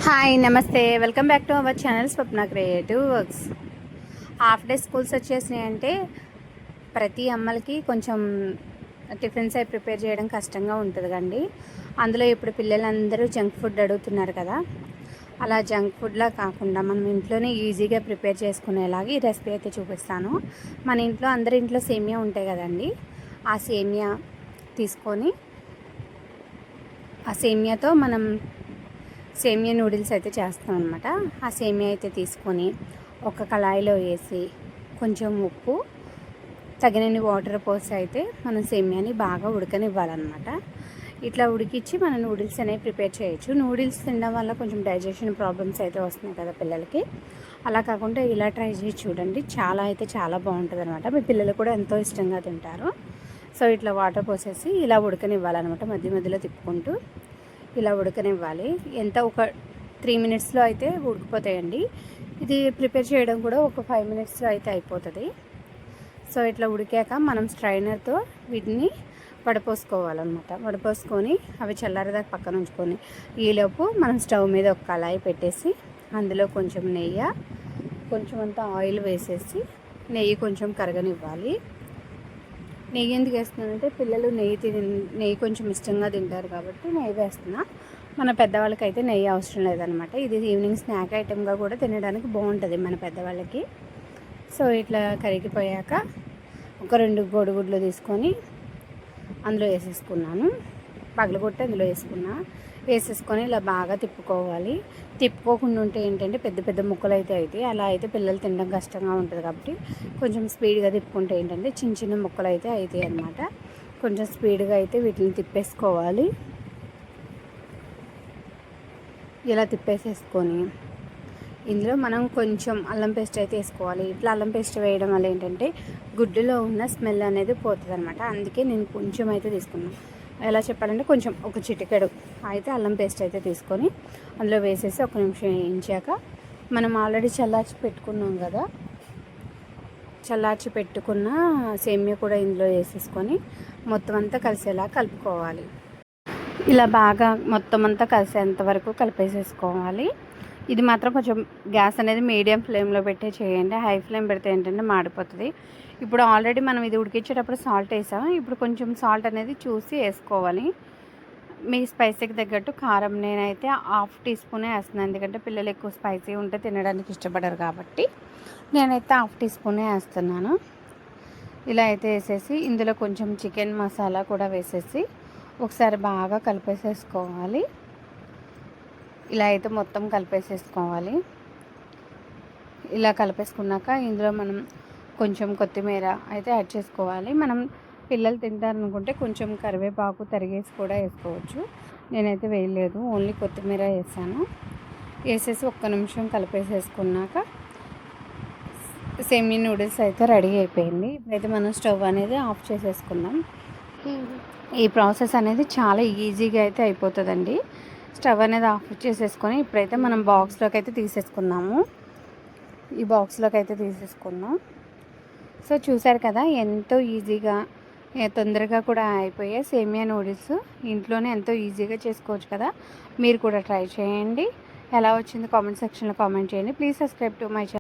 Hi నమస్తే welcome back to our channel Swapna creative works. Half day schools వచ్చేసినాయంటే ప్రతి అమ్మలకి కొంచెం టిఫిన్స్ అవి ప్రిపేర్ చేయడం కష్టంగా ఉంటుంది కండి. అందులో ఇప్పుడు పిల్లలందరూ జంక్ ఫుడ్ అడుగుతున్నారు కదా. అలా జంక్ ఫుడ్లా కాకుండా మనం ఇంట్లోనే ఈజీగా ప్రిపేర్ చేసుకునేలాగా ఈ రెసిపీ అయితే చూపిస్తాను. మన ఇంట్లో అందరి ఇంట్లో సేమియా ఉంటాయి కదండి. ఆ సేమియా తీసుకొని ఆ సేమియాతో మనం సేమియా నూడిల్స్ అయితే చేస్తాం అనమాట. ఆ సేమియా అయితే తీసుకొని ఒక కళాయిలో వేసి కొంచెం ఉప్పు తగినన్ని వాటర్ పోసి అయితే మనం సేమియాని బాగా ఉడకనివ్వాలన్నమాట. ఇట్లా ఉడికించి మనం నూడిల్స్ అనేవి ప్రిపేర్ చేయొచ్చు. నూడిల్స్ తినడం వల్ల కొంచెం డైజెషన్ ప్రాబ్లమ్స్ అయితే వస్తున్నాయి కదా పిల్లలకి. అలా కాకుండా ఇలా ట్రై చేసి చూడండి, చాలా బాగుంటుంది అనమాట. మీ పిల్లలు కూడా ఎంతో ఇష్టంగా తింటారు. సో ఇట్లా వాటర్ పోసేసి ఇలా ఉడకనివ్వాలన్నమాట. మధ్య మధ్యలో తిప్పుకుంటూ ఇలా ఉడకనివ్వాలి. ఒక 3 మినిట్స్లో అయితే ఉడికిపోతాయండి. ఇది ప్రిపేర్ చేయడం కూడా ఒక 5 మినిట్స్లో అయితే అయిపోతుంది. సో ఇట్లా ఉడికాక మనం స్ట్రైనర్తో వీటిని వడపోసుకోవాలన్నమాట. వడపోసుకొని అవి చల్లారదాకా పక్కన ఉంచుకొని ఈలోపు మనం స్టవ్ మీద ఒక కళాయి పెట్టేసి అందులో కొంచెం నెయ్యి, కొంచెం అంతా ఆయిల్ వేసేసి నెయ్యి కొంచెం కరగనివ్వాలి. నెయ్యి ఎందుకు వేస్తున్నానంటే పిల్లలు నెయ్యి కొంచెం ఇష్టంగా తింటారు కాబట్టి నెయ్యి వేస్తున్నా. మన పెద్దవాళ్ళకి అయితే నెయ్యి అవసరం లేదనమాట. ఇది ఈవినింగ్ స్నాక్ ఐటెంగా కూడా తినడానికి బాగుంటుంది మన పెద్దవాళ్ళకి. సో ఇట్లా కరిగిపోయాక ఒక 2 కోడిగుడ్లు తీసుకొని అందులో వేసేసుకున్నాను. పగలగొట్టి అందులో వేసేసుకొని ఇలా బాగా తిప్పుకోవాలి. తిప్పుకోకుండా ఉంటే ఏంటంటే పెద్ద పెద్ద ముక్కలు అయితే అవుతాయి. అలా అయితే పిల్లలు తినడం కష్టంగా ఉంటుంది కాబట్టి కొంచెం స్పీడ్గా తిప్పుకుంటే ఏంటంటే చిన్న చిన్న ముక్కలు అయితే అవుతాయి అన్నమాట. కొంచెం స్పీడ్గా అయితే వీటిని తిప్పేసుకోవాలి. ఇలా తిప్పేసేసుకొని ఇందులో మనం కొంచెం అల్లం పేస్ట్ అయితే వేసుకోవాలి. ఇట్లా అల్లం పేస్ట్ వేయడం వల్ల ఏంటంటే గుడ్డులో ఉన్న స్మెల్ అనేది పోతుంది అనమాట. అందుకే నేను కొంచెం అయితే తీసుకున్నాను. ఎలా చెప్పాలంటే కొంచెం ఒక చిటికెడు అయితే అల్లం పేస్ట్ అయితే తీసుకొని అందులో వేసేసి 1 నిమిషం వేయించాక మనం ఆల్రెడీ చల్లార్చి పెట్టుకున్నాం కదా, చల్లార్చి పెట్టుకున్న సేమియా కూడా ఇందులో వేసేసుకొని మొత్తం అంతా కలిసేలా కలుపుకోవాలి. ఇలా బాగా మొత్తం అంతా కలిసేంత వరకు కలిపేసేసుకోవాలి. ఇది మాత్రం కొంచెం గ్యాస్ అనేది మీడియం ఫ్లేమ్లో పెట్టే చేయండి. హై ఫ్లేమ్ పెడితే ఏంటంటే మాడిపోతుంది. ఇప్పుడు ఆల్రెడీ మనం ఇది ఉడికించేటప్పుడు సాల్ట్ వేసాం. ఇప్పుడు కొంచెం సాల్ట్ అనేది చూసి వేసుకోవాలి. మీ స్పైసీకి తగ్గట్టు కారం నేనైతే 1/2 టీ స్పూనే వేస్తున్నాను. ఎందుకంటే పిల్లలు ఎక్కువ స్పైసీ ఉంటే తినడానికి ఇష్టపడరు కాబట్టి నేనైతే 1/2 టీ స్పూనే వేస్తున్నాను. ఇలా అయితే వేసేసి ఇందులో కొంచెం చికెన్ మసాలా కూడా వేసేసి ఒకసారి బాగా కలిపేసేసుకోవాలి. ఇలా అయితే మొత్తం కలిపేసేసుకోవాలి. ఇలా కలిపేసుకున్నాక ఇందులో మనం కొంచెం కొత్తిమీర అయితే యాడ్ చేసుకోవాలి. మనం పిల్లలు తింటారనుకుంటే కొంచెం కరివేపాకు తరిగేసి కూడా వేసుకోవచ్చు. నేనైతే వేయలేదు, ఓన్లీ కొత్తిమీర వేసాను. వేసేసి 1 నిమిషం కలిపేసేసుకున్నాక సేమియా నూడిల్స్ అయితే రెడీ అయిపోయింది. ఇప్పుడైతే మనం స్టవ్ అనేది ఆఫ్ చేసేసుకుందాం. ఈ ప్రాసెస్ అనేది చాలా ఈజీగా అయితే అయిపోతుందండి. స్టవ్ అనేది ఆఫ్ చేసేసుకొని ఇప్పుడైతే మనం బాక్స్లోకి అయితే తీసేసుకుందాము. ఈ బాక్స్లోకి అయితే తీసేసుకుందాం. సో చూసారు కదా, ఎంతో ఈజీగా తొందరగా కూడా అయిపోయే సేమియా నూడిల్స్ ఇంట్లోనే ఎంతో ఈజీగా చేసుకోవచ్చు కదా. మీరు కూడా ట్రై చేయండి. ఎలా వచ్చింది కామెంట్ సెక్షన్లో కామెంట్ చేయండి. Please subscribe to my channel.